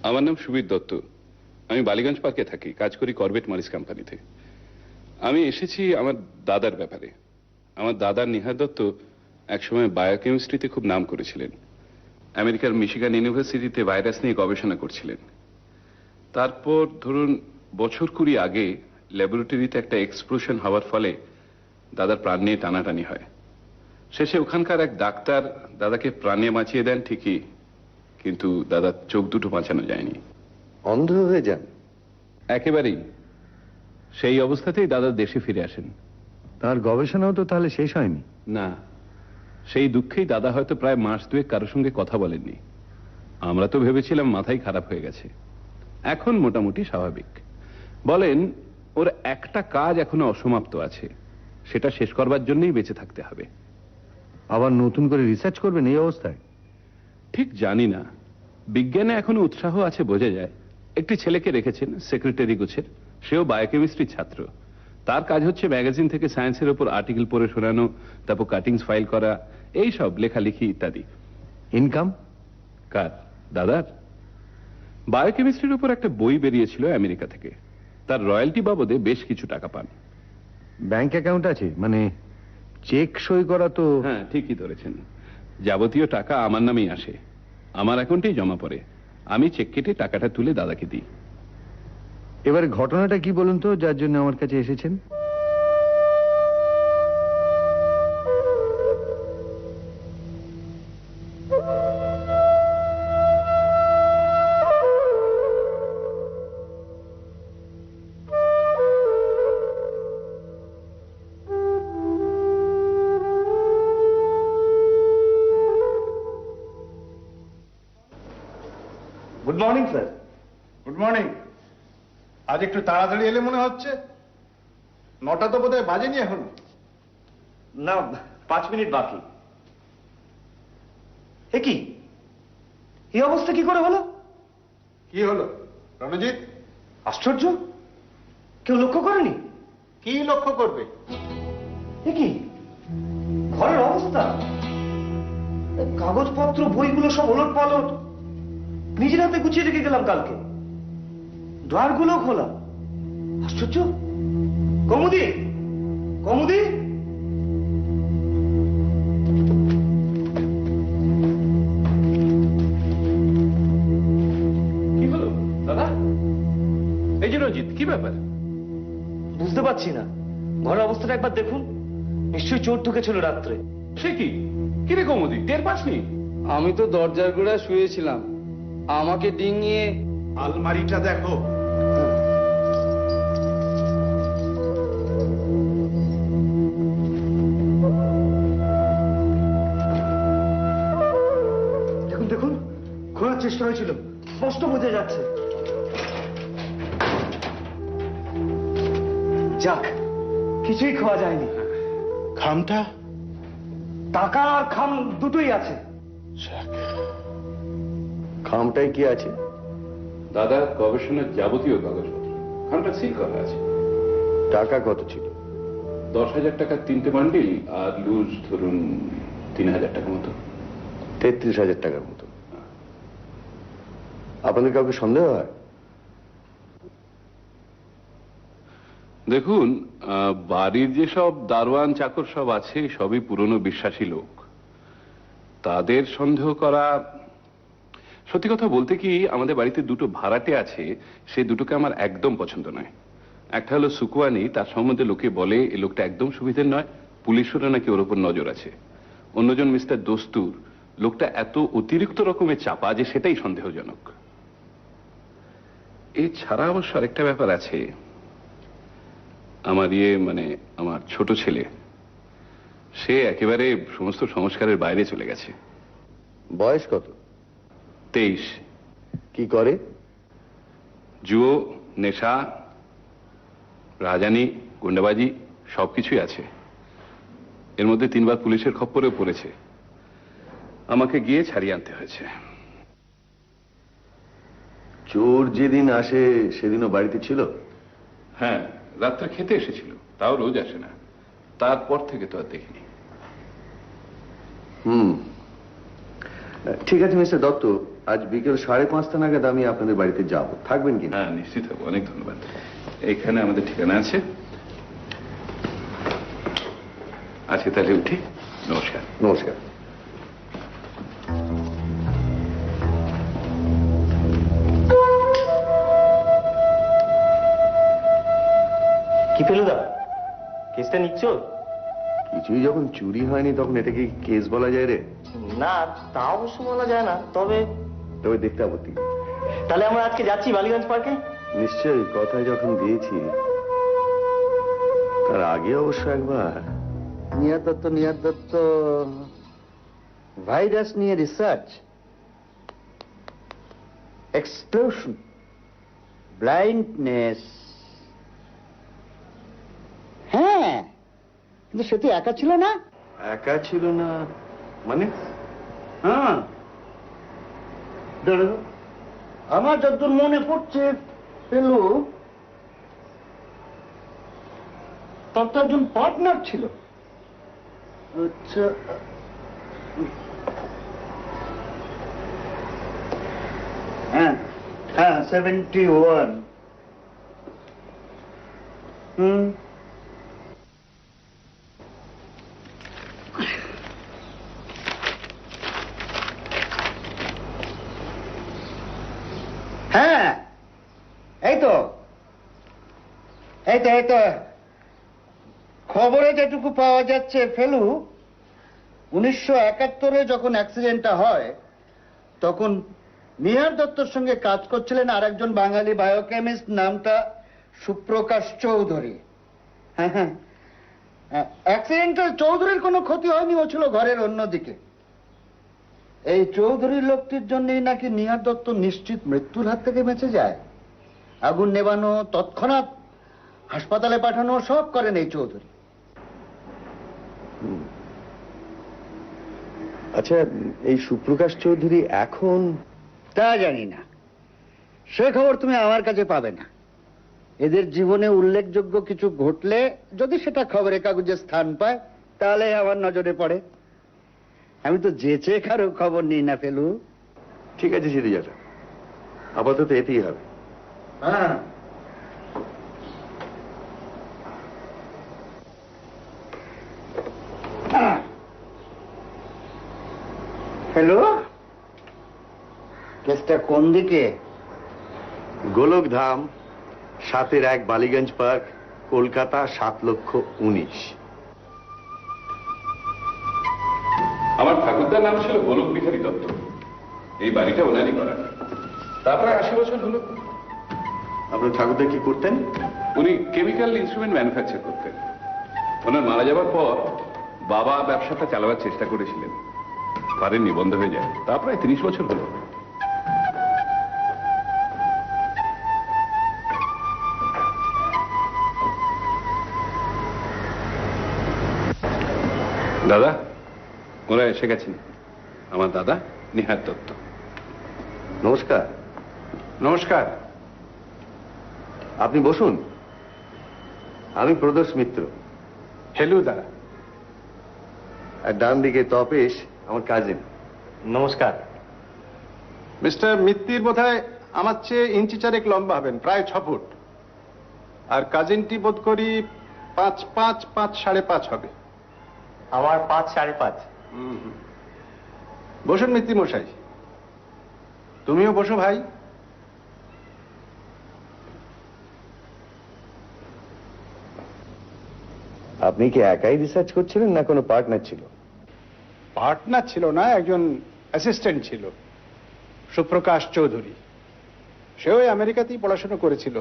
আমার নাম সুবীর দত্ত। আমি বালিগঞ্জ পার্কে থাকি, কাজ করি করবেট মরিস কোম্পানিতে। আমি এসেছি আমার দাদার ব্যাপারে। আমার দাদা নিহার দত্ত একসময় বায়োকেমিস্ট্রিতে খুব নাম করেছিলেন। আমেরিকার মিশিগান ইউনিভার্সিটিতে ভাইরাস নিয়ে গবেষণা করছিলেন। তারপর ধরুন বছর 20 আগে ল্যাবরেটরিতে একটা এক্সপ্লোশন হওয়ার ফলে দাদার প্রাণ নিয়ে টানাটানি হয়। শেষে ওখানকার এক ডাক্তার দাদাকে প্রাণে বাঁচিয়ে দেন ঠিকই, কিন্তু দাদার চোখ দুটো বাঁচানো যায়নি। অন্ধ হয়ে যান? একেবারেই। সেই অবস্থাতেই দাদা দেশে ফিরে আসেন। তার গবেষণাও তো তাহলে শেষ হয়নি? না, সেই দুঃখেই দাদা হয়তো প্রায় মাস দুয়েক কারোর সঙ্গে কথা বলেননি। আমরা তো ভেবেছিলাম মাথাই খারাপ হয়ে গেছে। এখন মোটামুটি স্বাভাবিক। বলেন ওর একটা কাজ এখনো অসমাপ্ত আছে, সেটা শেষ করবার জন্যই বেঁচে থাকতে হবে। আবার নতুন করে রিসার্চ করবেন এই অবস্থায়? ঠিক জানি না, বিজ্ঞানে এখনো উৎসাহ আছে বোঝা যায়। একটি ছেলেকে রেখেছেন সেক্রেটারি গোছের, সেও বায়োকেমিস্ট্রির ছাত্র। তার কাজ হচ্ছে ম্যাগাজিন থেকে সায়েন্সের উপর আর্টিকেল পড়ে শোনানো, তারপর কাটিংস ফাইল করা, এই সব লেখালেখি ইত্যাদি। ইনকাম? কার? দাদার। বায়োকেমিস্ট্রির উপর একটা বই বেরিয়েছিল আমেরিকা থেকে, তার রয়্যালটি বাবদে বেশ কিছু টাকা পান। ব্যাংক অ্যাকাউন্ট আছে? মানে চেক সই করা তো? হ্যাঁ, ঠিকই ধরেছেন। যাবতীয় টাকা আমার নামেই আসে, আমার অ্যাকাউন্টেই জমা পড়ে। আমি চেক কেটে টাকাটা তুলে দাদাকে দিই। এবারে ঘটনাটা কি বলুন তো, যার জন্য আমার কাছে এসেছেন? Good morning sir. Good morning. আজ একটু তাড়াতাড়ি এলে মনে হচ্ছে। 9টা তো বোধহয় বাজেনি এখন। না, 5 মিনিট বাকি। এ কি, এই অবস্থা কি করে হলো? কি হলো রণজিৎ? আশ্চর্য, কেউ লক্ষ্য করেনি? কি লক্ষ্য করবে? এ কি, ঘরের অবস্থা, কাগজপত্র বইগুলো সব ওলট পালট। নিজের হাতে গুছিয়ে রেখে গেলাম কালকে, ড্রয়ারগুলো খোলা। আশ্চর্য। কমুদি, কমুদি! কি হলো দাদা? এই যে রঞ্জিত, কি ব্যাপার? বুঝতে পারছি না, ঘরের অবস্থাটা একবার দেখুন। নিশ্চয়ই চোর ঢুকেছিল রাত্রে। সে কি? কি রে কৌমুদি, টের পাসনি? আমি তো দরজার গোড়ায় শুয়েছিলাম, আমাকে ডিঙিয়ে। আলমারিটা দেখো। দেখুন দেখুন, খোলার চেষ্টা হয়েছিল, স্পষ্ট বোঝা যাচ্ছে। যাক, কিছুই খাওয়া যায়নি। খামটা? টাকা আর খাম দুটোই আছে। খামটায় কি আছে? দাদা গবেষণার যাবতীয় কাগজপত্র, খামটা সিল করা আছে। টাকা কত ছিল? 10,000 টাকার 3টে বান্ডিল, আর লুজ ধরুন 3,000 টাকা মতো। 33,000 টাকার মতো। আপনাদের কাউকে সন্দেহ হয়? দেখুন, বাড়ির যেসব দারোয়ান চাকর সব আছে সবই পুরনো বিশ্বাসী লোক। তাদের সন্দেহ করা, সত্যি কথা বলতে কি, আমাদের বাড়িতে দুটো ভাড়াটে আছে, সেই দুটোকে আমার একদম পছন্দ নয়। একটা হলো সুকুয়ানি, তার সম্বন্ধে লোকে বলে এই লোকটা একদম সুবিধের নয়, পুলিশেরও নাকি ওর উপর নজর আছে। অন্যজন মিস্টার দস্তুর, লোকটা এত অতিরিক্ত রকমের চাপা যে সেটাই সন্দেহজনক। এছাড়া অবশ্য আরেকটা ব্যাপার আছে। আমার আমার ছোট ছেলে, সে একেবারে সমস্ত সংস্কারের বাইরে চলে গেছে। বয়স কত? 23। কি করে? জুয়ো, নেশা, রাজানি, গুন্ডাবাজি সবকিছুই আছে। এর মধ্যে 3বার পুলিশের খপ্পরেও পড়েছে। আমাকে গিয়ে ছাড়িয়ে আনতে হয়েছে। চোর যেদিন আসে সেদিনও বাড়িতে ছিল? হ্যাঁ, রাত্রে খেতে এসেছিল, তাও রোজ আসে না। তারপর থেকে তো আর দেখিনি। ঠিক আছে মিস্টার দত্ত, আজ বিকেল 5:30 নাগাদ আমি আপনাদের বাড়িতে যাব, থাকবেন কি না? হ্যাঁ নিশ্চিত হবো, অনেক ধন্যবাদ। এখানে আমাদের ঠিকানা আছে। আজকে তাহলে উঠি, নমস্কার। নমস্কার। কি ফেলুদা, কেসটা নিচ্ছ? কিছুই যখন চুরি হয়নি তখন এটাকে কেস বলা যায় রে? না, তা অবশ্য বলা যায় না, তবে তবে দেখতে আপত্তি নেই। তাহলে আমরা আজকে যাচ্ছি বালিগঞ্জ পার্কে? নিশ্চয়ই, কথায় যখন দিয়েছি তার আগে অবশ্য একবার। নিহার দত্ত ভাইরাস নিয়ে রিসার্চ, এক্সপ্লোশন, ব্লাইন্ডনেস। হ্যাঁ, কিন্তু সে তো একা ছিল না। একা ছিল না মানে? হ্যাঁ, দাঁড়াও, আমার যতদূর মনে পড়ছে পেলু তার তো একজন পার্টনার ছিল। আচ্ছা, হ্যাঁ হ্যাঁ, 71। হ্যাঁ, এই তো এই তো এই তো খবরে যেটুকু পাওয়া যাচ্ছে ফেলু 1971-এ যখন অ্যাক্সিডেন্টটা হয় তখন নিহার দত্তর সঙ্গে কাজ করছিলেন আরেকজন বাঙালি বায়োকেমিস্ট, নামটা সুপ্রকাশ চৌধুরী। হ্যাঁ হ্যাঁ, অ্যাক্সিডেন্টে চৌধুরীর কোনো ক্ষতি হয়নি, ও ছিল ঘরের অন্যদিকে। এই চৌধুরী লোকটির জন্যই নাকি নিহার দত্ত নিশ্চিত মৃত্যুর হাত থেকে বেঁচে যায়। আগুন নেবানো, তৎক্ষণাৎ হাসপাতালে পাঠানো, সব করেন এই চৌধুরী। আচ্ছা, এই সুপ্রকাশ চৌধুরী এখন? তা জানি না, সে খবর তুমি আমার কাছে পাবে না। এদের জীবনে উল্লেখযোগ্য কিছু ঘটলে যদি সেটা খবরের কাগজে স্থান পায় তাহলে আমার নজরে পড়ে। আমি তো যেচে কারো খবর নিই না ফেলু। ঠিক আছে সিরিজাটা, আপাতত এতেই হবে। হ্যাঁ, হ্যালো, কেসটা কোন দিকে? গোলকধাম 7-1 বালিগঞ্জ পার্ক, কলকাতা 7,19,000। আমার ঠাকুরদার নাম ছিল গোলক বিহারী দত্ত। এই বাড়িটা ওনারই করা, তারপরে 80 বছর হলো। আপনার ঠাকুরদা কি করতেন? উনি কেমিক্যাল ইনস্ট্রুমেন্ট ম্যানুফ্যাকচার করতেন। ওনার মারা যাওয়ার পর বাবা ব্যবসাটা চালাবার চেষ্টা করেছিলেন, পারেননি, বন্ধ হয়ে যায়। তা প্রায় 30 বছর হলো। দাদা, ওরা এসে গেছেন। আমার দাদা নিহার দত্ত। নমস্কার। নমস্কার। আপনি বসুন। আমি প্রদোষ মিত্র। ফেলুদা। আর ডান দিকে তপেশ, আমার কাজিন। নমস্কার। মিস্টার মিত্তির বোধহয় আমার চেয়ে ইঞ্চি চারেক লম্বা হবেন, প্রায় 6 ফুট। আর কাজিনটি বোধ করি 5'5", 5.5.5 হবে। আমার 5 5.5। বসুন মিত্তি মশাই। তুমিও বসো ভাই। আপনি কি একাই রিসার্চ করছিলেন না কোনো পার্টনার ছিল? পার্টনার ছিল না, একজন অ্যাসিস্ট্যান্ট ছিল, সুপ্রকাশ চৌধুরী। সেও আমেরিকাতেই পড়াশোনা করেছিল।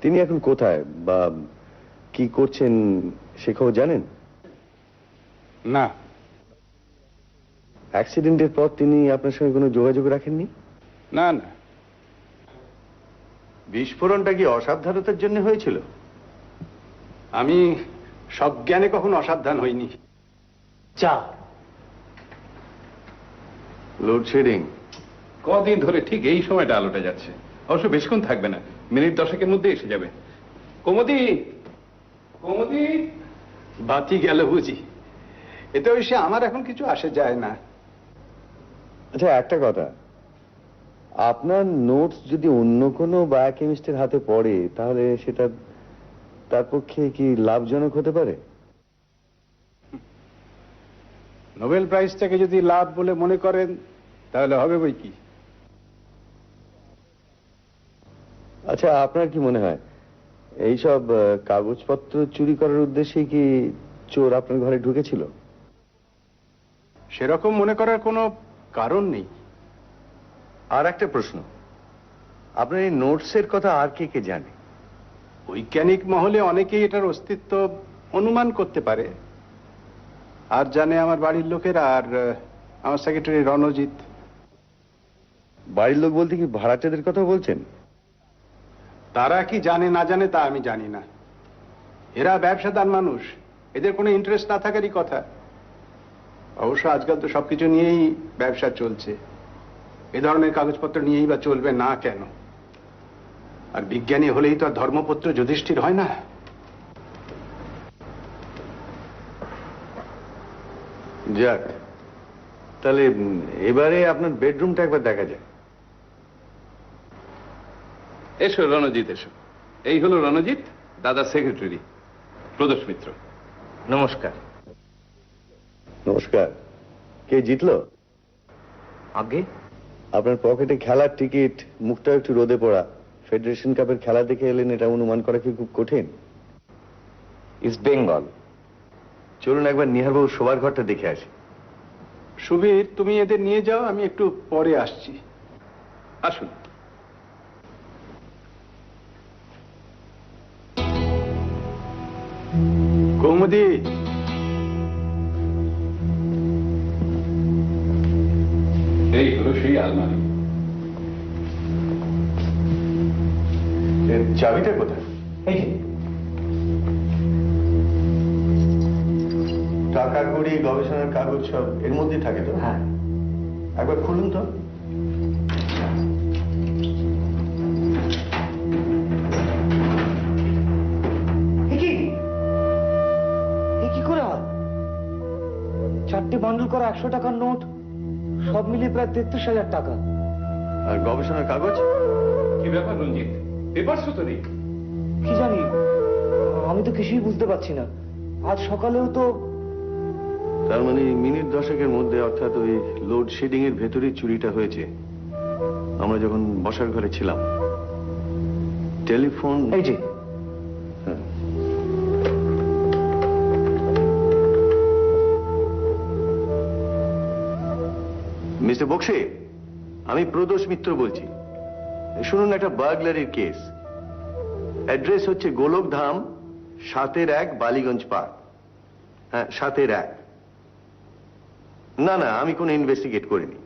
তিনি এখন কোথায় বা কি করছেন সে খবর জানেন? না। অ্যাক্সিডেন্টের পর তিনি আপনার সঙ্গে কোনো যোগাযোগ রাখেননি? না না। বিস্ফোরণটা কি অসাবধানতার জন্য হয়েছিল? আমি সজ্ঞানে কখনো অসাবধান হইনি। চা। লোডশেডিং। কদিন ধরে ঠিক এই সময়টা আলোটা যাচ্ছে। অবশ্য বেশিক্ষণ থাকবে না, মিনিট 10-এর মধ্যে এসে যাবে। কোমদি, কোমদি। বাতি গেল বুঝি। এতে সে আমার এখন কিছু আসে যায় না। আচ্ছা, একটা কথা, আপনার নোটস যদি অন্য কোনো বায়োকেমিস্টের হাতে পড়ে তাহলে সেটা তার পক্ষে কি লাভজনক হতে পারে? নোবেল প্রাইজটাকে যদি লাভ বলে মনে করেন তাহলে হবে বই কি। আচ্ছা, আপনার কি মনে হয় এইসব কাগজপত্র চুরি করার উদ্দেশ্যে কি চোর আপনার ঘরে ঢুকেছিল? সেরকম মনে করার কোনো কারণ নেই। আর একটা প্রশ্ন, আপনার এই নোটসের কথা আর কে কে জানে? বৈজ্ঞানিক মহলে অনেকেই এটার অস্তিত্ব অনুমান করতে পারে। আর জানে আমার বাড়ির লোকেরা, আর আমার সেক্রেটারি রণজিৎ। বাড়ির লোক বলতে কি ভাড়াটেদের কথা বলছেন? তারা কি জানে না জানে তা আমি জানি না। এরা ব্যবসাদার মানুষ, এদের কোনো ইন্টারেস্ট না থাকারই কথা। অবশ্য আজকাল তো সবকিছু নিয়েই ব্যবসা চলছে, এ ধরনের কাগজপত্র নিয়েই বা চলবে না কেন? আর বিজ্ঞানী হলেই তো আর ধর্মপুত্র যুধিষ্ঠির হয় না। যাক, তাহলে এবারে আপনার বেডরুমটা একবার দেখা যায়। এসো রণজিৎ, এসো। এই হলো রণজিৎ, দাদা সেক্রেটারি প্রদোষ মিত্র। নমস্কার। নমস্কার। কে জিতলো? আগে আপনার পকেটে খেলার টিকিট, মুখটা একটু রোদে পড়া, ফেডারেশন কাপের খেলা দেখে এলেন, এটা অনুমান করা কি খুব কঠিন? ইস্ট বেঙ্গল। চলুন একবার নিহারবাবুর শোবার ঘরটা দেখে আসি। সুবীর, তুমি এদের নিয়ে যাও, আমি একটু পরে আসছি। আসুন। কৌমুদি, এই হলো সেই আলমারি। এর চাবিটা কোথায়? এই যে টাকা কড়ি, গবেষণার কাগজ সব এর মধ্যেই থাকে তো? হ্যাঁ। একবার খুলুন তো। কি করে হয়? 4টে বান্ডল করা 100 টাকার নোট, সব মিলিয়ে প্রায় 33,000 টাকা। আর গবেষণার কাগজ? কি ব্যাপার রঞ্জিত, পেপারস তো নেই? কি জানি, আমি তো কিছুই বুঝতে পারছি না। আজ সকালেও তো। তার মানে মিনিট 10-এর মধ্যে, অর্থাৎ ওই লোডশেডিং এর ভেতরেই চুরিটা হয়েছে। আমরা যখন বসার ঘরে ছিলাম, টেলিফোন। এই যে হ্যাঁ। মিস্টার বক্সি, আমি প্রদোষ মিত্র বলছি। শুনুন, একটা বার্গলারির কেস। অ্যাড্রেস হচ্ছে গোলকধাম, 7-1 বালিগঞ্জ পার্ক। হ্যাঁ, 7-1। না না, আমি কোনো ইনভেস্টিগেট করিনি।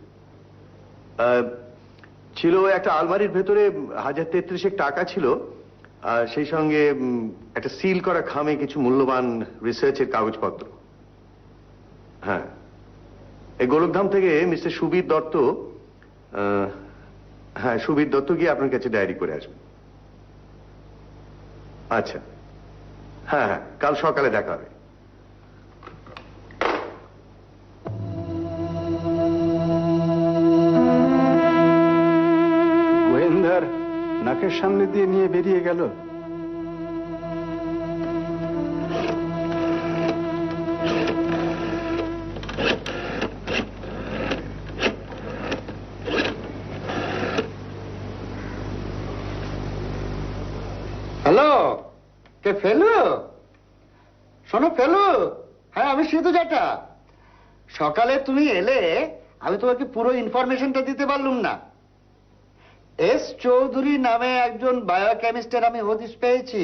ছিল একটা আলমারির ভেতরে 1033 টাকা ছিল, আর সেই সঙ্গে একটা সিল করা খামে কিছু মূল্যবান রিসার্চের কাগজপত্র। হ্যাঁ, এই গোলকধাম থেকে মিস্টার সুবীর দত্ত, হ্যাঁ সুবীর দত্ত গিয়ে আপনার কাছে ডায়েরি করে আসবেন। আচ্ছা, হ্যাঁ হ্যাঁ, কাল সকালে দেখা হবে। গোয়েন্দার নাকের সামনে দিয়ে নিয়ে বেরিয়ে গেল। হ্যালো, কে ফেলু? শোনো ফেলু, হ্যাঁ আমি সিধু জাটা। সকালে তুমি এলে, আমি তোমাকে পুরো ইনফরমেশনটা দিতে পারলুম না। এস চৌধুরী নামে একজন বায়োকেমিস্টের আমি হদিশ পেয়েছি।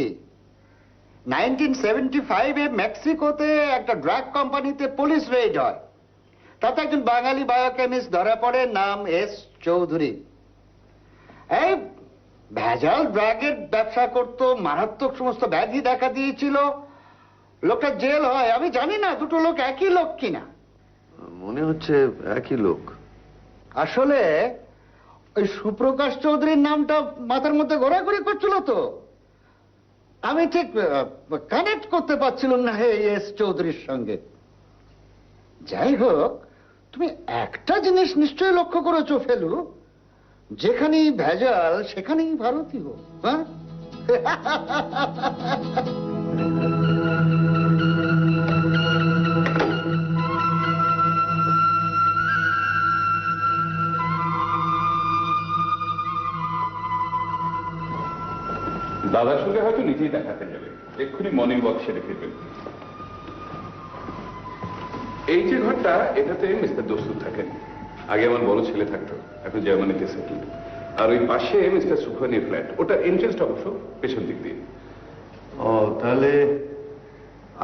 1975-এ মেক্সিকোতে একটা ড্রাগ কোম্পানিতে পুলিশ রেড হয়, তাতে একজন বাঙালি বায়োকেমিস্ট ধরা পড়ে, নাম এস চৌধুরী। এই ভেজাল ড্রাগের ব্যবসা করত, মারাত্মক সমস্ত ব্যাধি দেখা দিয়েছিল। লোকটা জেল হয়। আমি জানি না দুটো লোক একই লোক কিনা। মনে হচ্ছে একই লোক। আসলে ওই সুপ্রকাশ চৌধুরীর নামটা মাথার মধ্যে ঘোরাঘুরি করছিল তো, আমি ঠিক কানেক্ট করতে পারছিলাম না হে এস চৌধুরীর সঙ্গে। যাই হোক, তুমি একটা জিনিস নিশ্চয়ই লক্ষ্য করেছো ফেলু, যেখানেই ভেজাল সেখানেই ভারতীয়। হ্যাঁ, দাদার সঙ্গে হয়তো নিজেই দেখাতে যাবে, এক্ষুনি মর্নিং ওয়াক সেরে ফিরবেন। এই যে ঘরটা, এটাতে মিস্টার দস্তুর থাকেন। আগে আমার বড় ছেলে থাকতো, এখন জার্মানিতে সেটেল। আর ওই পাশে মিস্টার সুখানির ফ্ল্যাট, ওটার এন্ট্রেন্সটা অবশ্য পেছন দিক দিয়ে। ও, তাহলে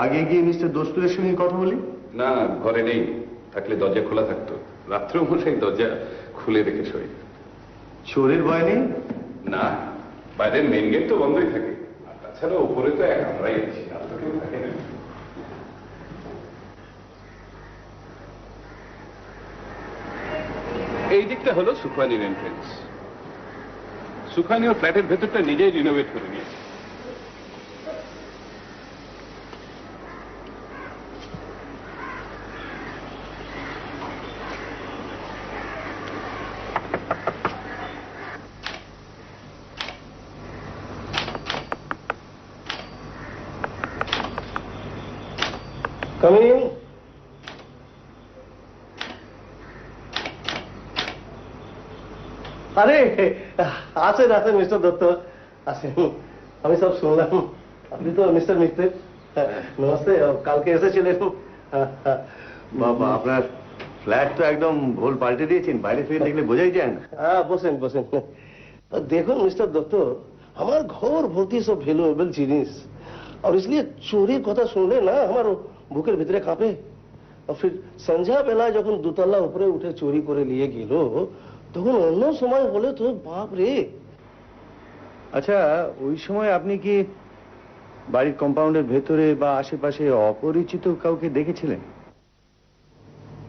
আগে গিয়ে মিস্টার দস্তুরের সঙ্গে কথা বলি। না, ঘরে নেই, থাকলে দরজা খোলা থাকতো। রাত্রেও মশাই দরজা খুলে রেখে শোয়। চোরের ভয় নেই? না, বাইরের মেন গেট তো বন্ধই থাকে। আর তাছাড়া উপরে তো আমরাই আছি, আর তো কেউ থাকে না। এই দিকটা হলো সুখানির এন্ট্রেন্স। সুখানি ওর ফ্ল্যাটের ভেতরটা নিজেই রিনোভেট করে নিয়েছে। কামিং। আরে আসেন আসেন মিস্টার দত্ত, আসেন। আমি সব শুনলাম, আপনি তো মিস্টার মিত্র। নমস্তে, কালকে এসেছিলেন। বাবা, আপনার ফ্ল্যাট তো একদম ভোল পাল্টে দিয়েছেন, বাইরে থেকে দেখলে বোঝাই যায় না। হ্যাঁ, বসেন বসেন। দেখুন মিস্টার দত্ত, আমার ঘর ভর্তি সব ভ্যালুয়েবল জিনিস, और इसलिए चोरी কথা শুনলে না আমার বুকের ভিতরে কাঁপে। আর ফির সন্ধ্যা বেলা যখন দুতলা উপরে উঠে চুরি করে নিয়ে গেল, তখন অন্য সময় হলে তো বাপ রে। আচ্ছা, ওই সময় আপনি কি বাড়ির কম্পাউন্ডের ভেতরে বা আশেপাশে অপরিচিত কাউকে দেখেছিলেন?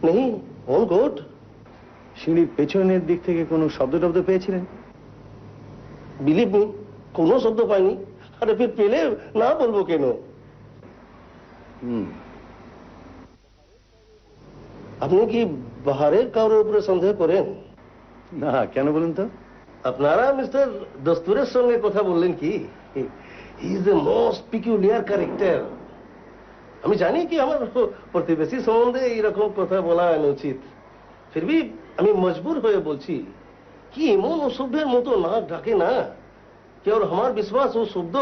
নেই, অন গুড। সিঁড়ির পেছনের দিক থেকে কোনো শব্দ টব্দ পেয়েছিলেন? বিলিভ মি, কোনো শব্দ পাইনি। আরে ফির পেলে না বলবো কেন? আপনি কি বাহারের কারোর উপরে সন্দেহ করেন? না, কেন বলুন তো? আপনারা মিস্টার দস্তুরের সঙ্গে কথা বললেন কি? He is the most peculiar character. আমি জানি কি আমার প্রতিবেশী সম্বন্ধে এইরকম কথা বলা অনুচিত, ফিরবি আমি মজবুর হয়ে বলছি কি এমন অসভ্যের মতো নাক ডাকে না कि और हमारा विश्वास वो शब्द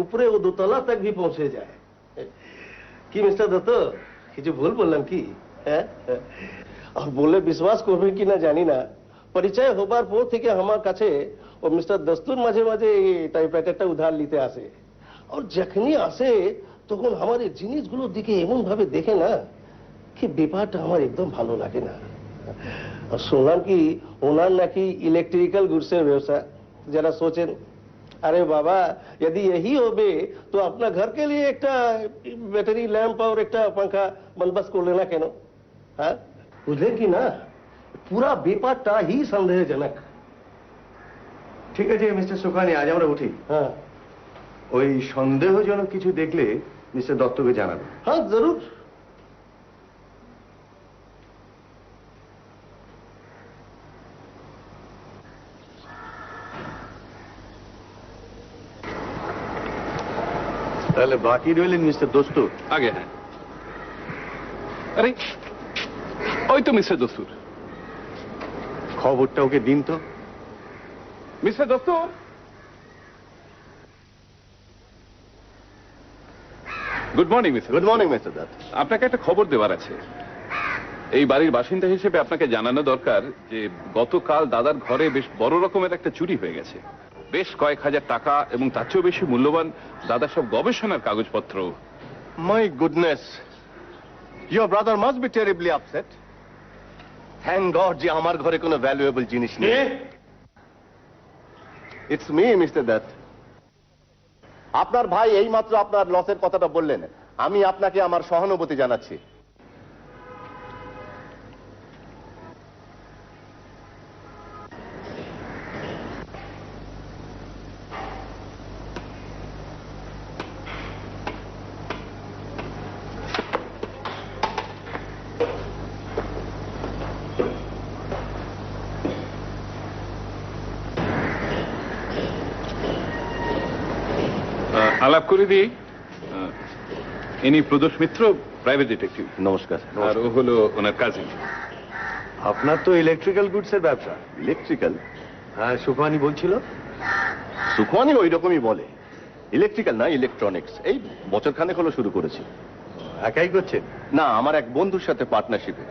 ऊपरे वो दोतला तक भी पहुंचे जाए। कि मिस्टर दत्त, কিছু ভুল বললাম কি? আর বললে বিশ্বাস করবেন কি না জানি না, পরিচয় হবার পর থেকে আমার কাছে ও মিস্টার দস্তুর মাঝে মাঝে এই টাইপরাইটারটা উধার নিতে আসে। আর যখনই আসে তখন আমার এই জিনিসগুলোর দিকে এমন ভাবে দেখে না কি ব্যাপারটা আমার একদম ভালো লাগে না। আর শুনলাম কি ওনার নাকি ইলেকট্রিক্যাল গুডসের ব্যবসা। যারা সোচেন अरे बाबा, यदि यही होबे तो अपना घर के लिए एक बैटरी लैंप और एक पंखा बंदोबस्त कर लेना केनो। हाँ, बुझले कि ना, पूरा ব্যাপারটা ही সন্দেহজনক। ঠিক আছে মিস্টার সুখানি, আজ আমরা উঠি। হ্যাঁ, ওই সন্দেহজনক কিছু দেখলে মিস্টার দত্তকে জানাবেন। হ্যাঁ জরুর। তাহলে বাকি রইলেন মিস্টার দস্তুর। আগে হ্যাঁ। আরে ওই তো মিস্টার দস্তুর। খবরটা ওকে দিন তো। Mister Dastur, good morning mister. Good morning mister Dutta. আপনাকে একটা খবর দেওয়ার আছে। এই বাড়ির বাসিন্দা হিসেবে আপনাকে জানানো দরকার যে গতকাল দাদার ঘরে বেশ বড় রকমের একটা চুরি হয়ে গেছে। বেশ কয়েক হাজার টাকা এবং তার চেয়েও বেশি মূল্যবান দাদার সব গবেষণার কাগজপত্র। My goodness, your brother must be terribly upset. Thank god যে আমার ঘরে কোনো ভ্যালুয়েবল জিনিস নেই। It's me mister Dutta. আপনার ভাই এইমাত্র আপনার লসের কথাটা বললেন, আমি আপনাকে আমার সহানুভূতি জানাচ্ছি। আলাপ করে দিই, ইনি প্রদোষ মিত্র, প্রাইভেট ডিটেকটিভ। নমস্কার। আর ও হলো ওনার কাজিন। আপনার তো ইলেকট্রিক্যাল গুডসের ব্যবসা। ইলেকট্রিক্যাল? হ্যাঁ, সুখানি বলছিল। সুখমানি ওই রকমই বলে, ইলেকট্রিক্যাল না ইলেকট্রনিক্স। এই বছর খানেক হলো শুরু করেছি। একাই করছেন? না, আমার এক বন্ধুর সাথে পার্টনারশিপে।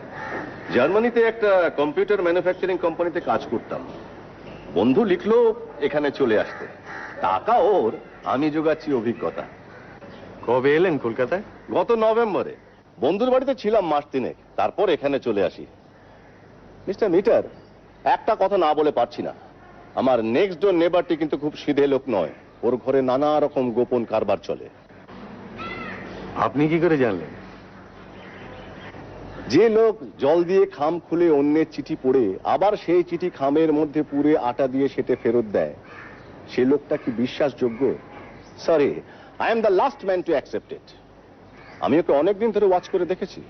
জার্মানিতে একটা কম্পিউটার ম্যানুফ্যাকচারিং কোম্পানিতে কাজ করতাম। বন্ধু লিখলো এখানে চলে আসতে। টাকা ওর, আমি জোগাচ্ছি অভিজ্ঞতা। কবে এলেন কলকাতায়? গত নভেম্বরে বন্ধুর বাড়িতে ছিলাম মাস তিনেক, তারপর এখানে চলে আসি। মিস্টার মিটার, একটা কথা না বলে পারছি না। আমার নেক্সট ডোর নেবারটি কিন্তু খুব সিধে লোক নয়। ওর ঘরে নানা রকম গোপন কারবার চলে। আপনি কি করে জানলেন? যে লোক জল দিয়ে খাম খুলে অন্যের চিঠি পড়ে আবার সেই চিঠি খামের মধ্যে পুরে আটা দিয়ে সেটে ফেরত দেয়, সে লোকটা কি বিশ্বাসযোগ্য? Sorry, I am the last man to accept it. আমি ওকে অনেকদিন ধরে ওয়াচ করে দেখেছি।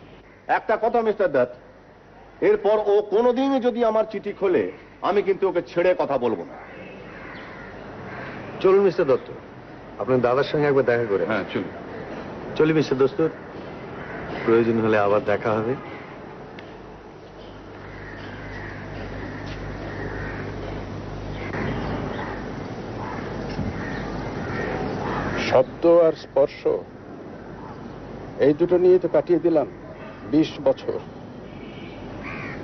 একটা কথা মিস্টার দত্ত, এরপর ও কোনোদিনই যদি আমার চিঠি খোলে, আমি কিন্তু ওকে ছেড়ে কথা বলবো না। চলুন মিস্টার দত্ত, আপনার দাদার সঙ্গে একবার দেখা করে। হ্যাঁ, চলুন। চলি মিস্টার দস্তুর, প্রয়োজন হলে আবার দেখা হবে। শব্দ আর স্পর্শ, এই দুটো নিয়ে তো কাটিয়ে দিলাম 20 বছর।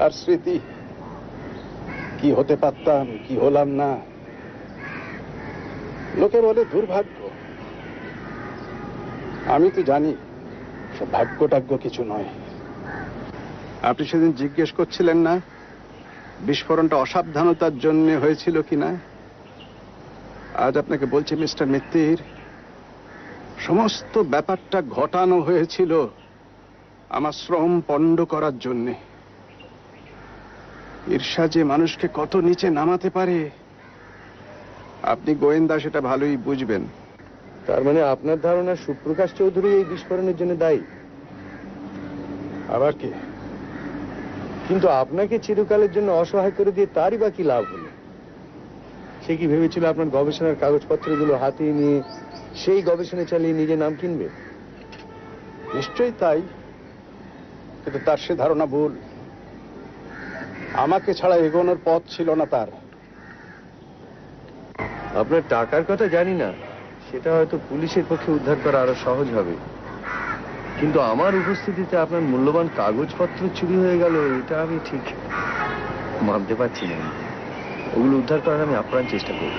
আর স্মৃতি, কি হতে পারতাম, কি হলাম না। লোকে বলে দুর্ভাগ্য, আমি তো জানি সব ভাগ্য টাগ্য কিছু নয়। আপনি সেদিন জিজ্ঞেস করছিলেন না বিস্ফোরণটা অসাবধানতার জন্য হয়েছিল কিনা? আজ আপনাকে বলছি মিস্টার মিত্তির, সমস্ত ব্যাপারটা ঘটানো হয়েছিল আমার শ্রম পণ্ড করার জন্যে। ঈর্ষা যে মানুষকে কত নিচে নামাতে পারে, আপনি গোয়েন্দা সেটা ভালোই বুঝবেন। তার মানে আপনার ধারণা সুপ্রকাশ চৌধুরী এই বিস্ফোরণের জন্য দায়ী? আবার কি? কিন্তু আপনাকে চিরকালের জন্য অসহায় করে দিয়ে তারই বা কি লাভ হলো? সে কি ভেবেছিল আপনার গবেষণার কাগজপত্রগুলো হাতিয়ে নিয়ে সেই গবেষণা চালিয়ে নিজে নাম কিনবে? নিশ্চয়ই তাই, কিন্তু তার সে ধারণা ভুল। আমাকে ছাড়া এগোনোর পথ ছিল না তার। আপনার টাকার কথা জানি না, সেটা হয়তো পুলিশের পক্ষে উদ্ধার করা আরো সহজ হবে, কিন্তু আমার উপস্থিতিতে আপনার মূল্যবান কাগজপত্র চুরি হয়ে গেল, এটা আমি ঠিক মানতে পারছি না। ওগুলো উদ্ধার করার আমি আপ্রাণ চেষ্টা করব।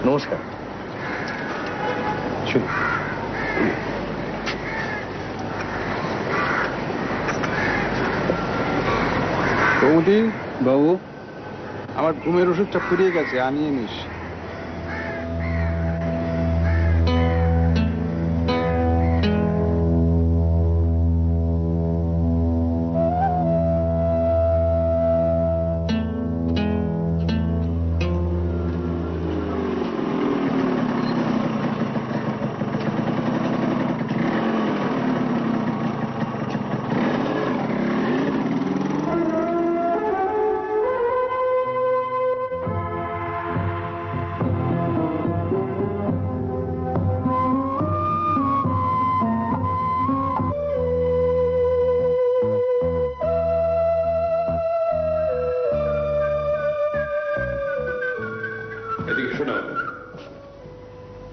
নমস্কার। বৌদি, বাবু, আমার ঘুমের ওষুধটা ফুরিয়ে গেছে, আনিয়ে নিস। এদিকে শোনো।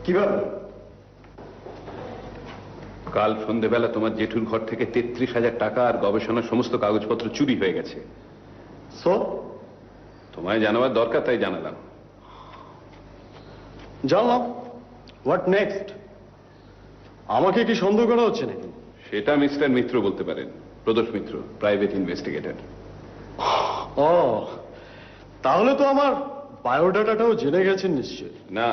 কিভাবে? কাল সন্ধেবেলা তোমার জেঠুর ঘর থেকে 33,000 টাকা আর গবেষণার সমস্ত কাগজপত্র চুরি হয়ে গেছে। সো তোমায় জানাবার দরকার, তাই জানালাম। জানলাম, হোয়াট নেক্সট? আমাকে কি সন্দেহ করা হচ্ছে নাকি? সেটা মিস্টার মিত্র বলতে পারেন, প্রদোষ মিত্র, প্রাইভেট ইনভেস্টিগেটর। ও, তাহলে তো আমার বায়োডাটাটাও জেনে গেছেন নিশ্চয়। না,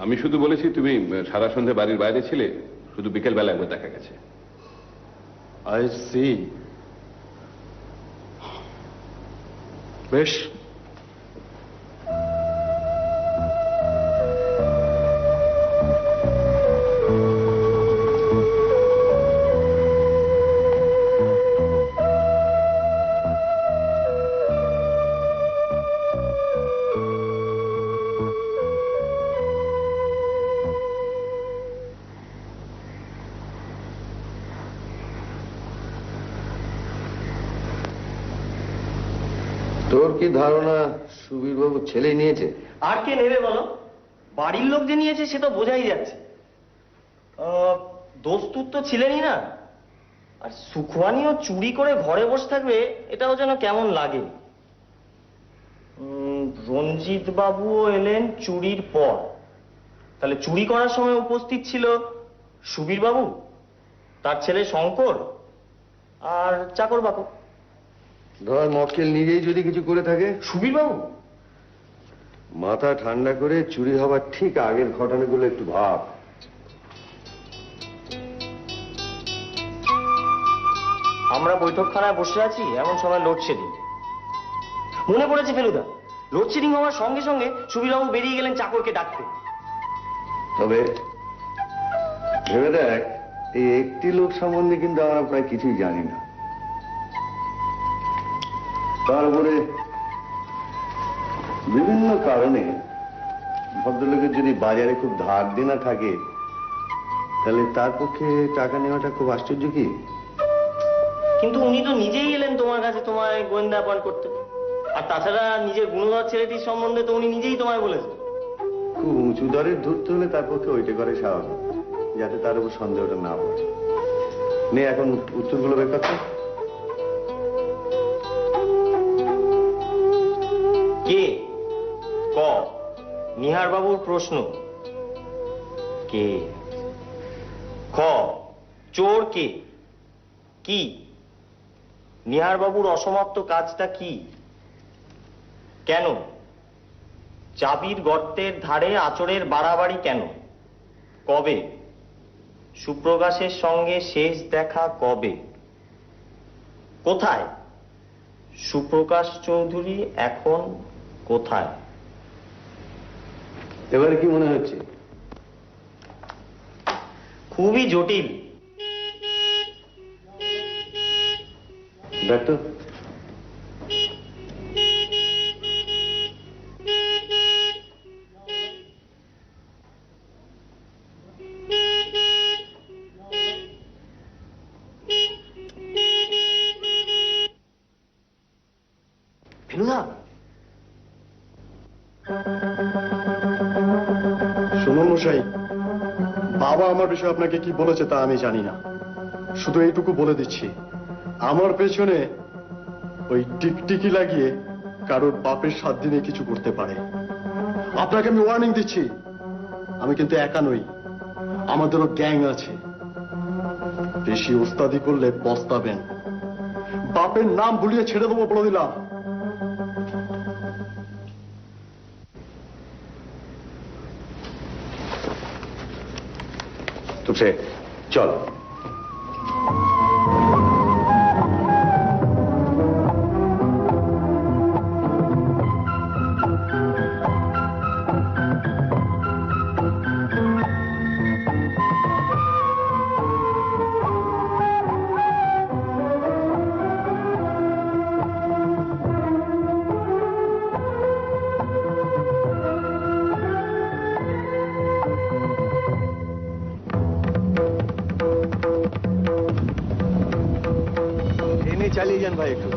আমি শুধু বলেছি তুমি সারা সন্ধে বাড়ির বাইরে ছিলে, শুধু বিকেল বেলা একবার দেখা গেছে। I see. বেশ, তোর কি ধারণা সুবীর বাবু ছেলে নিয়েছে? আর কে নেবে বলো? বাড়ির লোক যে নিয়েছে সে তো বোঝাই যাচ্ছে। দোস্তুর তো ছিলেনই না, আর সুখওয়ানিও চুরি করে ঘরে বসে থাকবে এটাও যেন কেমন লাগে। রঞ্জিত বাবুও এলেন চুরির পর, তাহলে চুরি করার সময় উপস্থিত ছিল সুবীর বাবু, তার ছেলে শঙ্কর আর চাকর বাকর। ধর মক্কেল নিজেই যদি কিছু করে থাকে? সুবীর বাবু? মাথা ঠান্ডা করে চুরি হবার ঠিক আগের ঘটনাগুলো একটু ভাব। আমরা বৈঠকখানায় বসে আছি, এমন সময় লোডশেডিং। মনে পড়েছে ফেলুদা, লোডশেডিং হওয়ার সঙ্গে সঙ্গে সুবীরবাবু বেরিয়ে গেলেন চাকরকে ডাকতে। তবে ভেবে দেখ, এই একটি লোক সম্বন্ধে কিন্তু আমরা প্রায় কিছুই জানি না। তার উপরে বিভিন্ন কারণে ভদ্রলোকের যদি বাজারে খুব ধার দেনা থাকে, তাহলে তার পক্ষে টাকা নেওয়াটা খুব আশ্চর্য কি? কিন্তু উনি তো নিজেই এলেন তোমার কাছে তোমায় গোয়েন্দা অ্যাপয়েন্ট করতে, আর তাছাড়া নিজের গুণধর ছেলেটির সম্বন্ধে তো উনি নিজেই তোমায় বলেছেন। খুব উঁচু দরের ধরতে হলে তার পক্ষে ওইটা করে স্বাভাবিক, যাতে তার উপর সন্দেহটা না পড়ে। নে এখন উত্তরগুলো বের করতে। কে? ক। নিহার বাবুর প্রশ্ন। কে? খ। চোর কে? কি? নিহার বাবুর অসমাপ্ত কাজটা কি? কেন? চাবির গর্তের ধারে আঁচড়ের বাড়াবাড়ি কেন? কবে? সুপ্রকাশের সঙ্গে শেষ দেখা কবে? কোথায়? সুপ্রকাশ চৌধুরী এখন কোথায়? এবারে কি মনে হচ্ছে? খুবই জটিল। দেখ তো। ফেলুদা, শুনুন মশাই, বাবা আমার বিষয়ে আপনাকে কি বলেছে তা আমি জানি না, শুধু এইটুকু বলে দিচ্ছি, আমার পেছনে ওই টিকটিকি লাগিয়ে কারোর বাপের 7 দিনে কিছু করতে পারে। আপনাকে আমি ওয়ার্নিং দিচ্ছি, আমি কিন্তু একা নই, আমাদেরও গ্যাং আছে। বেশি ওস্তাদি করলে পস্তাবেন। বাপের নাম ভুলিয়ে ছেড়ে দেবো বলে দিলাম। তুসে চল। চালিয়ে যান ভাই একটু।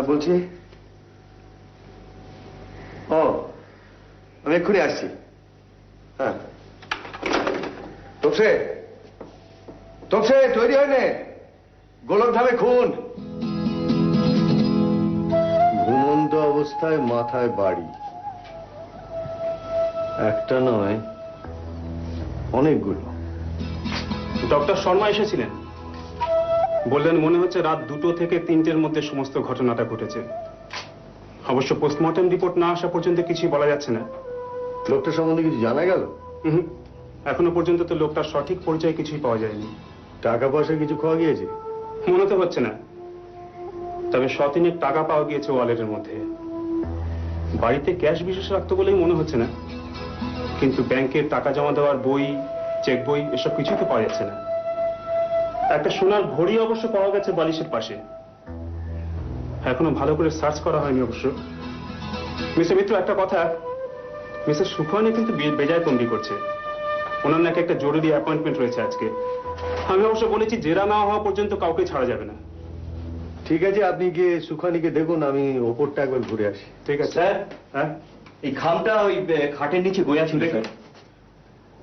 হ্যাঁ বলছি। ও, আমি এক্ষুনি আসছি। হ্যাঁ, তোপসে তোপসে তৈরি হয় নে, গোলক ধামে খুন। ঘুমন্ত অবস্থায় মাথায় বাড়ি, একটা নয় অনেকগুলো। ডক্টর শর্মা এসেছিলেন, বললেন মনে হচ্ছে রাত 2টো থেকে 3টের মধ্যে সমস্ত ঘটনাটা ঘটেছে। অবশ্য পোস্টমর্টম রিপোর্ট না আসা পর্যন্ত কিছুই বলা যাচ্ছে না। লোকটার সম্বন্ধে কিছু জানা গেল? এখনো পর্যন্ত তো লোকটার সঠিক পরিচয় কিছুই পাওয়া যায়নি। টাকা পয়সা কিছু খাওয়া গিয়েছে? মনে তো হচ্ছে না, তবে শতিনেক টাকা পাওয়া গিয়েছে ওয়ালেটের মধ্যে। বাড়িতে ক্যাশ বিশেষ রাখতো বলেই মনে হচ্ছে না, কিন্তু ব্যাংকের টাকা জমা দেওয়ার বই, চেক বই এসব কিছুই তো পাওয়া যাচ্ছে না। একটা সোনার ঘড়ি অবশ্য পাওয়া গেছে বালিশের পাশে। এখনো ভালো করে সার্চ করা হয়নি অবশ্য। মিস্টার মিত্র, একটা কথা, মিস্টার সুখানি কিন্তু বেজায় তন্ডি করছে। ওনার নাকি একটা জরুরি অ্যাপয়েন্টমেন্ট রয়েছে আজকে। আমি অবশ্য বলেছি জেরা না হওয়া পর্যন্ত কাউকে ছাড়া যাবে না। ঠিক আছে, আপনি গিয়ে সুখানিকে দেখুন, আমি ওপরটা একবার ঘুরে আসি। ঠিক আছে স্যার, হ্যাঁ, এই খামটা ওই খাটের নিচে গোয়া ছিল স্যার।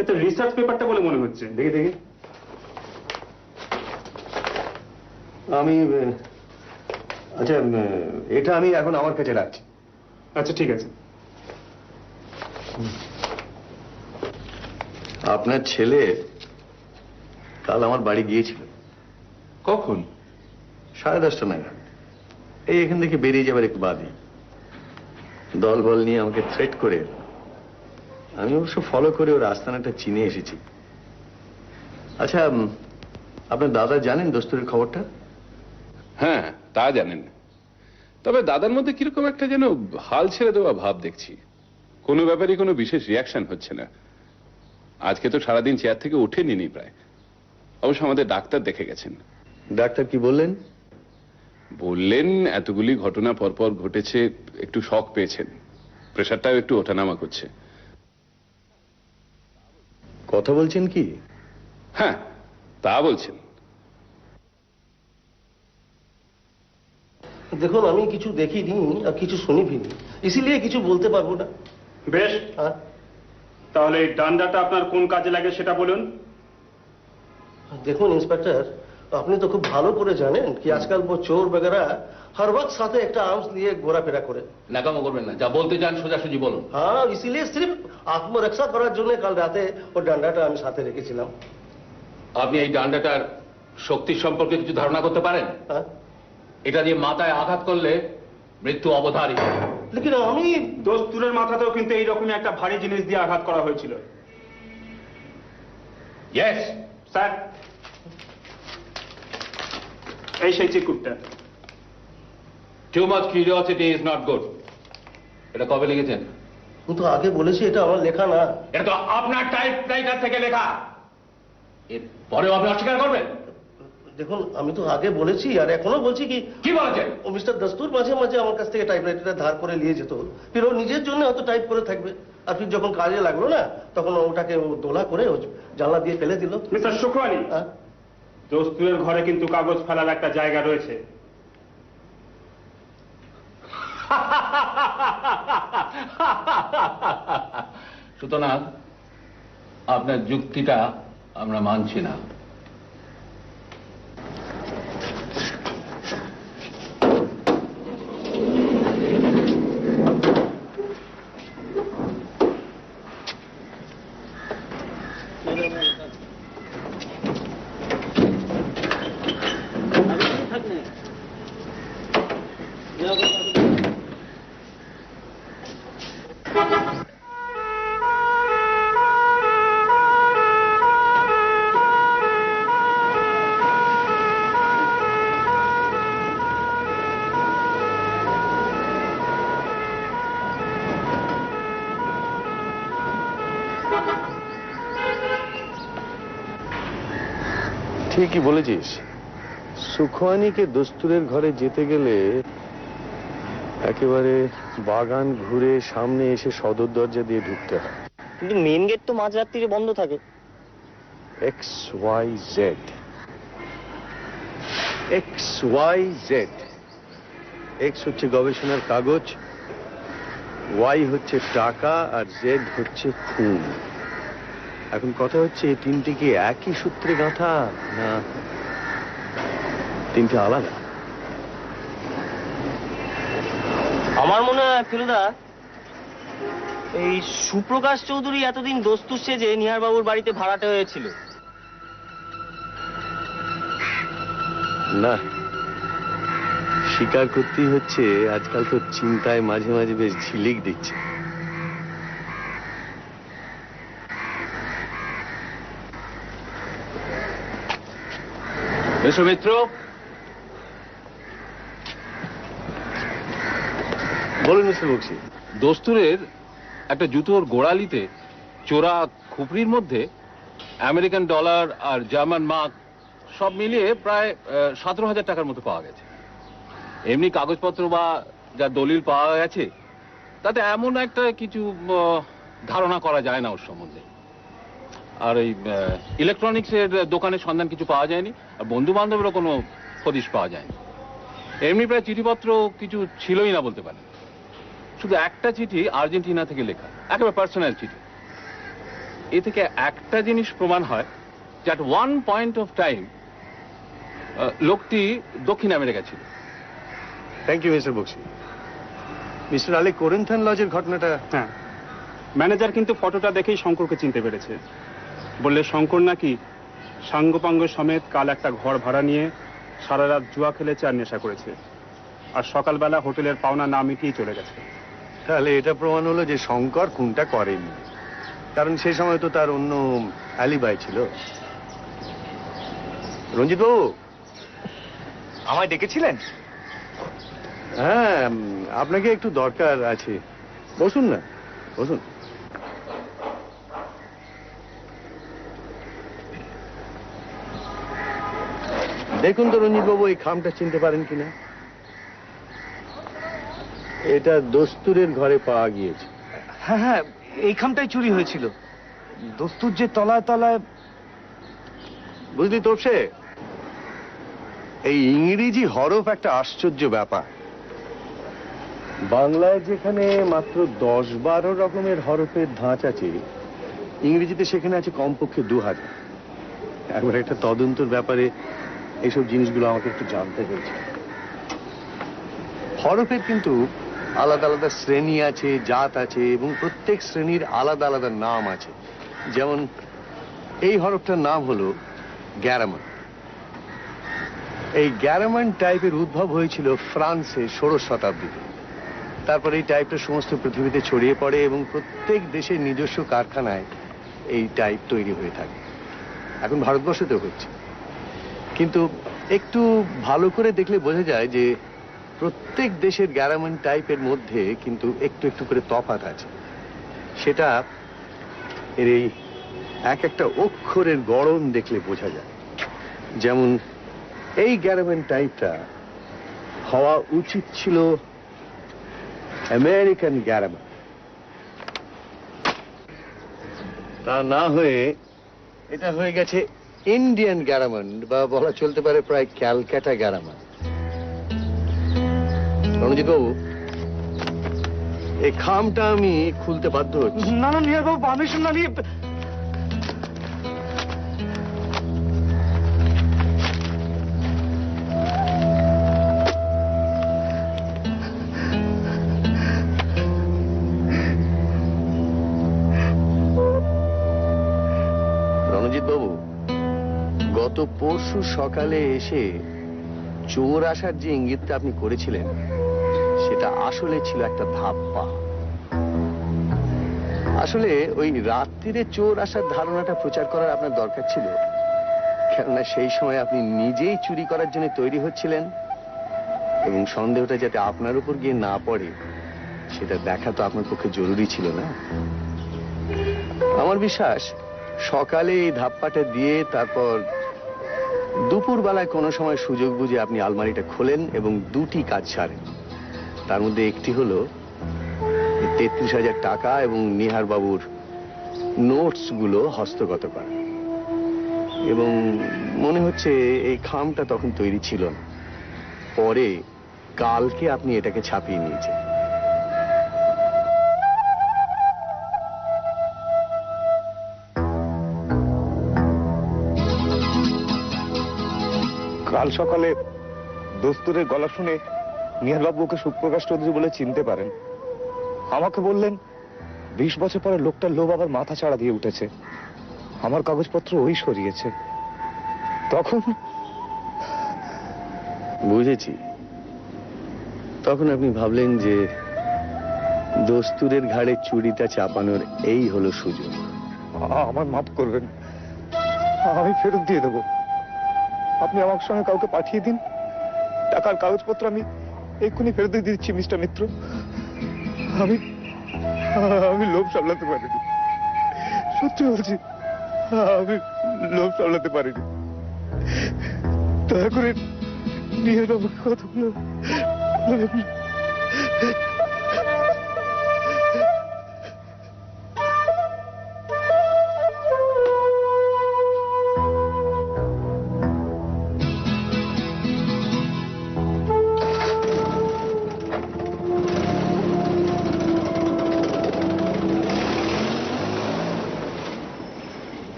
এটা রিসার্চ পেপারটা বলে মনে হচ্ছে। দেখি দেখি। আমি আচ্ছা, এটা আমি এখন আমার কাছে রাখছি। আচ্ছা ঠিক আছে। আপনার ছেলে কাল আমার বাড়ি গিয়েছিল। কখন? 10:30 নাগাদ। এই এখান থেকে বেরিয়ে যাবার একটু বাদই দল বল নিয়ে আমাকে থ্রেট করে এলো। আমি অবশ্য ফলো করে ওর আস্তানাটা চিনে এসেছি। আচ্ছা, আপনার দাদা জানেন দস্তুরের খবরটা? হ্যাঁ, তা জানেন। তবে দাদার মধ্যে কিরকম একটা যেন হাল ছেড়ে দেওয়া ভাব দেখছি। কোনো ব্যাপারে কোনো বিশেষ রিয়াকশন হচ্ছে না। আজকে তো সারাদিন চেয়ার থেকে ওঠেনি প্রায়। অবশ্য আমাদের ডাক্তার দেখে গেছেন। ডাক্তার কি বললেন? বললেন এতগুলি ঘটনা পরপর ঘটেছে, একটু শক পেয়েছেন, প্রেশারটাও একটু ওঠানামা করছে। কথা বলছেন কি? হ্যাঁ, তা বলছেন। দেখুন, আমি কিছু দেখিনি আর কিছু শুনিনি, ইসিলিয়ে কিছু বলতে পারবো না। বেশ, হ্যাঁ, তাহলে এই ডান্ডাটা আপনার কোন কাজে লাগে সেটা বলুন। দেখুন ইন্সপেক্টর, আপনি তো খুব ভালো করে জানেন কি আজকাল वो চোর বেগারা हर वक्त साथे একটা आर्म्स लिए ঘোরাফেরা করে। নাকামো করবেন না, যা বলতে চান সোজাসুজি বলুন। হ্যাঁ, ইসিলিয়ে সির্ফ আত্মরক্ষা করার জন্য কাল রাতে ওর ডান্ডাটা আমি সাথে রেখেছিলাম। আপনি এই ডান্ডাটার শক্তি সম্পর্কে কিছু ধারণা করতে পারেন? হ্যাঁ, এটা দিয়ে মাথায় আঘাত করলে মৃত্যু অবধারিত। লেকিন আমি দস্তুরের মাথাতেও কিন্তু এইরকমই একটা ভারী জিনিস দিয়ে আঘাত করা হয়েছিল। ইয়েস স্যার, এই সেই চিকুটটা। Too much curiosity is not good. এটা কবে লিখেছেন? আমি তো আগে বলেছি এটা আমার লেখা না। এটা তো আপনার টাইপরাইটার থেকে লেখা। এর পরেও আপনি অস্বীকার করবেন? দেখুন, আমি তো আগে বলেছি আর এখনো বলছি কি কি বলেছেন? ও মিস্টার দস্তুর মাঝে মাঝে আমার কাছ থেকে টাইপরাইটারটা ধার করে নিয়ে যেত, ফির ও নিজের জন্য হয়তো টাইপ করে থাকবে, আর ফির যখন কাজে লাগলো না তখন ওটাকে ও দোলা করে ও জানলা দিয়ে ফেলে দিল। মিস্টার সুখানি, হ্যাঁ, দস্তুরের ঘরে কিন্তু কাগজ ফেলার একটা জায়গা রয়েছে। সুতরাং আপনার যুক্তিটা আমরা মানছি না। ঠিকই বলেছিস। সুখানিকে দস্তুরের ঘরে যেতে গেলে একেবারে বাগান ঘুরে সামনে এসে সদর দরজা দিয়ে ঢুকতে হয়। কিন্তু মেন গেট তো মাঝরাত্রিরে বন্ধ থাকে। XYZ এক্স হচ্ছে গবেষণার কাগজ, ওয়াই হচ্ছে টাকা, আর জেড হচ্ছে খুন। এখন কথা হচ্ছে এই তিনটি কি একই সূত্রে গাঁথা না তিনটে আলাদা? আমার মনে হয় ফেলুদা, এই সুপ্রকাশ চৌধুরী এতদিন দস্তুর সেজে নিহার বাবুর বাড়িতে ভাড়াটে হয়েছিল। না, স্বীকার করতেই হচ্ছে আজকাল তো চিন্তায় মাঝে মাঝে বেশ ঝিলিক দিচ্ছে। মিস্টার মিত্র, বলুন মিস্টার বক্সি। দস্তুরের একটা জুতোর গোড়ালিতে চোরা খুপড়ির মধ্যে আমেরিকান ডলার আর জার্মান মার্ক সব মিলিয়ে প্রায় 17,000 টাকার মতো পাওয়া গেছে। এমনি কাগজপত্র বা যা দলিল পাওয়া গেছে তাতে এমন একটা কিছু ধারণা করা যায় না ওর সম্বন্ধে। আর এই ইলেকট্রনিক্সের দোকানের সন্ধান কিছু পাওয়া যায়নি, আর বন্ধু বান্ধবেরও কোনো হদিশ পাওয়া যায়নি। এমনি প্রায় চিঠিপত্র কিছু ছিলই না বলতে পারেন। শুধু একটা চিঠি আর্জেন্টিনা থেকে লেখা, একেবারে পার্সোনাল চিঠি। এ থেকে একটা জিনিস প্রমাণ হয় যে at one point of time লোকটি দক্ষিণ আমেরিকা ছিল। Thank you mister Bakshi. Mister Ali, Corinthian লজের ঘটনাটা? হ্যাঁ, ম্যানেজার কিন্তু ফটোটা দেখেই শঙ্করকে চিনতে পেরেছে। বললে শঙ্কর নাকি সাঙ্গপাঙ্গ সমেত কাল একটা ঘর ভাড়া নিয়ে সারা রাত জুয়া খেলেছে আর নেশা করেছে, আর সকালবেলা হোটেলের পাওনা না মিটিয়ে চলে গেছে। তাহলে এটা প্রমাণ হলো যে শঙ্কর খুনটা করেনি, কারণ সেই সময় তো তার অন্য অ্যালিবাই ছিল। রঞ্জিত বাবু, আমায় ডেকেছিলেন? হ্যাঁ, আপনাকে একটু দরকার আছে। বসুন না, বসুন। দেখুন তো রঞ্জিত বাবু, এই খামটা চিনতে পারেন কিনা? এটা দস্তুরের ঘরে পাওয়া গিয়েছে। হ্যাঁ হ্যাঁ, এই খামটাই চুরি হয়েছিল। দস্তুর যে তলায় তলায়। বুঝলি তোপসে, এই ইংরেজি হরফ একটা আশ্চর্য ব্যাপার। বাংলায় যেখানে মাত্র 10-12 রকমের হরফের ধাঁচ আছে, ইংরেজিতে সেখানে আছে কমপক্ষে 2000। একবার একটা তদন্তর ব্যাপারে এইসব জিনিসগুলো আমাকে একটু জানতে হয়েছে। হরফের কিন্তু আলাদা আলাদা শ্রেণী আছে, জাত আছে, এবং প্রত্যেক শ্রেণীর আলাদা আলাদা নাম আছে। যেমন এই হরফটার নাম হলো গ্যারামান। এই গ্যারামান টাইপের উদ্ভব হয়েছিল ফ্রান্সে 16 শতাব্দীতে। তারপর এই টাইপটা সমস্ত পৃথিবীতে ছড়িয়ে পড়ে এবং প্রত্যেক দেশের নিজস্ব কারখানায় এই টাইপ তৈরি হয়ে থাকে। এখন ভারতবর্ষতেও হচ্ছে, কিন্তু একটু ভালো করে দেখলে বোঝা যায় যে প্রত্যেক দেশের গ্যারামান টাইপের মধ্যে কিন্তু একটু একটু করে তফাৎ আছে। সেটা এর এই এক একটা অক্ষরের গড়ন দেখলে বোঝা যায়। যেমন এই গ্যারামান টাইপটা হওয়া উচিত ছিল আমেরিকান গ্যারামান, তা না হয়ে এটা হয়ে গেছে ইন্ডিয়ান গ্যারামান, বা বলা চলতে পারে প্রায় ক্যালকাটা গ্যারামান। রণজিৎ বাবু, এই খামটা আমি খুলতে বাধ্য হচ্ছি। না না নিহার বাবু, পারমিশন না নিয়ে। রণজিৎ বাবু, গত পরশু সকালে এসে চোর আসার যে ইঙ্গিতটা আপনি করেছিলেন, সেটা আসলে ছিল একটা ধাপ্পা। আসলে ওই রাত্রিরে চোর আসার ধারণাটা প্রচার করার আপনার দরকার ছিল, কেননা সেই সময় আপনি নিজেই চুরি করার জন্য তৈরি হচ্ছিলেন, এবং সন্দেহটা যাতে আপনার উপর গিয়ে না পড়ে সেটা দেখা তো আপনার পক্ষে জরুরি ছিল না। আমার বিশ্বাস সকালে এই ধাপ্পাটা দিয়ে তারপর দুপুর বেলায় কোনো সময় সুযোগ বুঝে আপনি আলমারিটা খোলেন এবং দুটি কাজ সারেন। তার মধ্যে একটি হলো 33,000 টাকা এবং নিহার বাবুর নোটস গুলো হস্তগত করা। এবং মনে হচ্ছে এই খামটা তখন তৈরি ছিল না, পরে কালকে আপনি এটাকে ছাপিয়ে নিয়েছেন। কাল সকালে দস্তুরের গলা শুনে নিহারবাবু ওকে সুপ্রকাশ চৌধুরী বলে চিনতে পারেন। আমাকে বললেন 20 বছর পরে লোকটার লোভ আবার মাথা ছাড়া দিয়ে উঠেছে, আমার কাগজপত্র ওই সরিয়েছে। তখন বুঝেছি, তখন আপনি ভাবলেন যে দস্তুরের ঘাড়ে চুরিটা চাপানোর এই হলো সুযোগ। আমার মাফ করবেন, আমি ফেরত দিয়ে দেবো। আপনি আমার সঙ্গে কাউকে পাঠিয়ে দিন, টাকার কাগজপত্র আমি এক্ষুনি ফেরত দিয়ে দিচ্ছি মিস্টার মিত্র। আমি লোভ সামলাতে পারিনি, সত্যি বলছি, আমি লোভ সামলাতে পারিনি। দয়া করে নিয়ে আমাকে কথাগুলো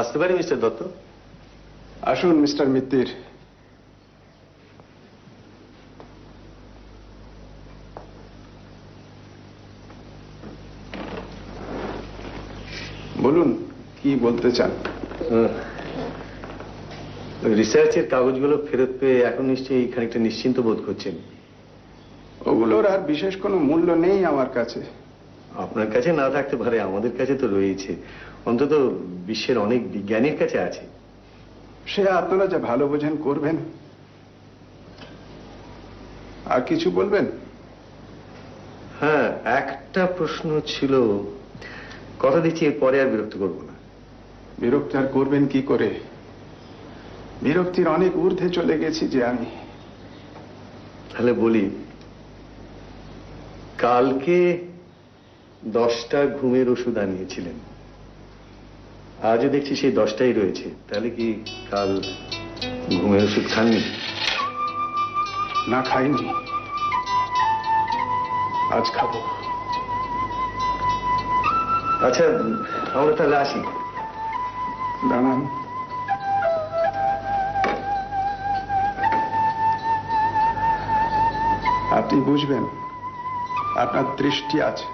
আসতে পারি মিস্টার দত্ত? আসুন মিস্টার মিত্তির। বলুন কি বলতে চান? রিসার্চের কাগজগুলো ফেরত পেয়ে এখন নিশ্চয়ই খানিকটা নিশ্চিন্ত বোধ করছেন। ওগুলোর আর বিশেষ কোনো মূল্য নেই আমার কাছে। আপনার কাছে না থাকতে পারে, আমাদের কাছে তো রয়েছে, অন্তত বিশ্বের অনেক বিজ্ঞানীর কাছে আছে। সে আপনারা যা ভালো বোঝেন করবেন। আর কিছু বলবেন? হ্যাঁ, একটা প্রশ্ন ছিল, কথা দিচ্ছি এরপরে আর বিরক্ত করবো না। বিরক্ত আর করবেন কি করে? বিরক্তির অনেক ঊর্ধ্বে চলে গেছি যে আমি। তাহলে বলি, কালকে 10টা ঘুমের ওষুধ আনিয়েছিলেন, আজও দেখছি সেই 10টাই রয়েছে। তাহলে কি কাল ঘুমের ওষুধ খাননি? না, খাইনি, আজ খাবো। আচ্ছা, আমরা তাহলে আসি। দাঁড়ান, আপনি বুঝবেন, আপনার দৃষ্টি আছে।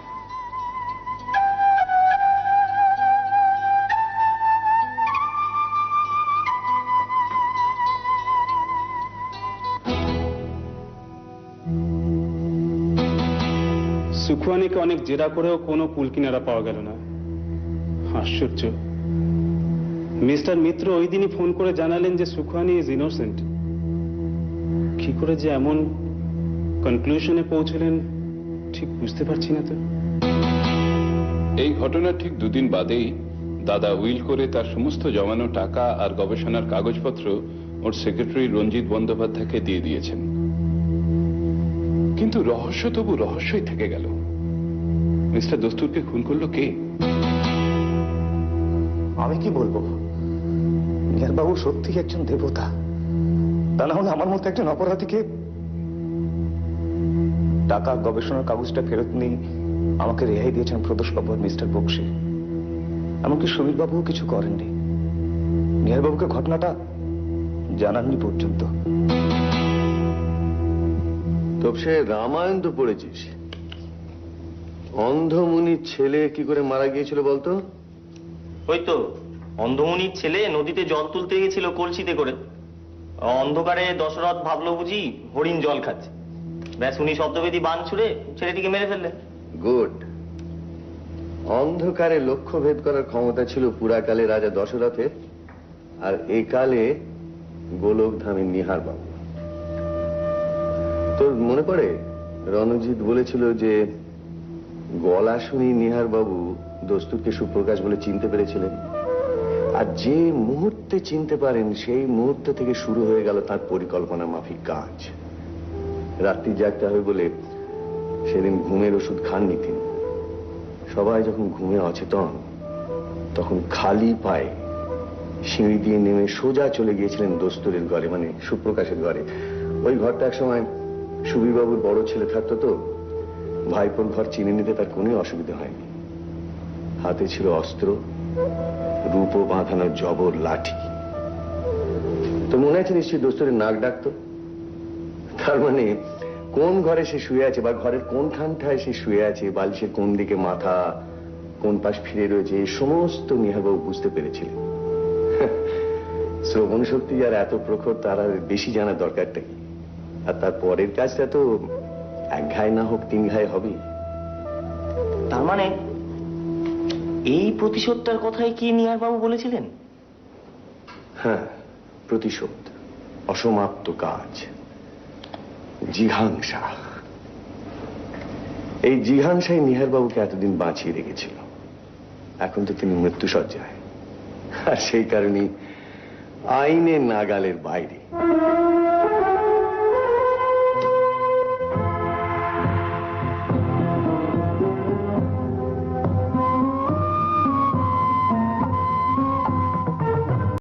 সুখুয়ানিকে অনেক জেরা করেও কোনো কুল কিনারা পাওয়া গেল না। আশ্চর্য, মিস্টার মিত্র ওই দিনই ফোন করে জানালেন যে সুখুয়ানি ইজ ইনোসেন্ট। কি করে যে এমন কনক্লুশনে পৌঁছলেন ঠিক বুঝতে পারছি না তো। এই ঘটনার ঠিক 2 দিন বাদেই দাদা উইল করে তার সমস্ত জমানো টাকা আর গবেষণার কাগজপত্র ওর সেক্রেটারি রঞ্জিত বন্দ্যোপাধ্যায়কে দিয়ে দিয়েছেন। কিন্তু রহস্য তবু রহস্যই থেকে গেল। মিস্টার দস্তুরকে খুন করলো কে? আমি কি বলবো, নিহারবাবু সত্যি একজন দেবতা। তা না হলে আমার মতো একজন অপরাধীকে টাকা গবেষণার কাগজটা ফেরত নিয়ে আমাকে রেহাই দিয়েছেন প্রদোষবাবু আর মিস্টার বক্সি। এমনকি সমীরবাবুও কিছু করেননি, নিহারবাবুকে ঘটনাটা জানাননি পর্যন্ত। তবে রামায়ণ তো পড়েছিস, অন্ধমুনির ছেলে কি করে মারা গিয়েছিল বলতো? ওই তো অন্ধমুনির ছেলে নদীতে জল তুলতে গেছিল কলসিতে করে, অন্ধকারে দশরথ ভাবলো বুঝি হরিণ জল খাচ্ছে, ব্যাস উনি শব্দবেদী বান ছুড়ে ছেলেটিকে মেরে ফেললেন। গুড। অন্ধকারে লক্ষ্য ভেদ করার ক্ষমতা ছিল পুরাকালে রাজা দশরথের, আর এই কালে গোলকধামের নিহার বাবু। তোর মনে পড়ে রণজিৎ বলেছিল যে গলা শুনি নিহার বাবু দস্তুরকে সুপ্রকাশ বলে চিনতে পেরেছিলেন, আর যে মুহূর্তে চিনতে পারেন সেই মুহূর্ত থেকে শুরু হয়ে গেল তার পরিকল্পনা মাফিক কাজ। রাত্রি জাগতে হবে বলে সেদিন ঘুমের ওষুধ খাননি তিনি। সবাই যখন ঘুমে অচেতন, তখন খালি পায়ে সিঁড়ি দিয়ে নেমে সোজা চলে গিয়েছিলেন দোস্তরের ঘরে, মানে সুপ্রকাশের ঘরে। ওই ঘরটা এক সময় সুবীরবাবুর বড় ছেলে থাকতো, তো ভাইপোর ঘর চিনে নিতে তার কোনো অসুবিধা হয়নি। হাতে ছিল অস্ত্র, রূপো বাঁধানো জবর লাঠি। তো মনে আছে নিশ্চয়ই দোস্তরের নাক ডাকতো। তার মানে কোন ঘরে সে শুয়ে আছে বা ঘরের কোনখানটায় সে শুয়ে আছে, বালিশের কোন দিকে মাথা, কোন পাশ ফিরে রয়েছে, এই সমস্ত নিহারবাবু বুঝতে পেরেছিলেন। শ্রবণ শক্তি আর এত প্রখর, তার আর বেশি জানার দরকারটা কি? আর তার পরের কাজটা তো এক ঘায় না হোক 3 ঘায় হবেই। তার মানে এই প্রতিশোধটার কথাই কি নিহার বাবু বলেছিলেন? হ্যাঁ, প্রতিশোধ, অসমাপ্ত কাজ, জিঘাংসা। এই জিঘাংসাই নিহারবাবুকে এতদিন বাঁচিয়ে রেখেছিল। এখন তো তিনি মৃত্যুশয্যায়, আর সেই কারণেই আইনের নাগালের বাইরে।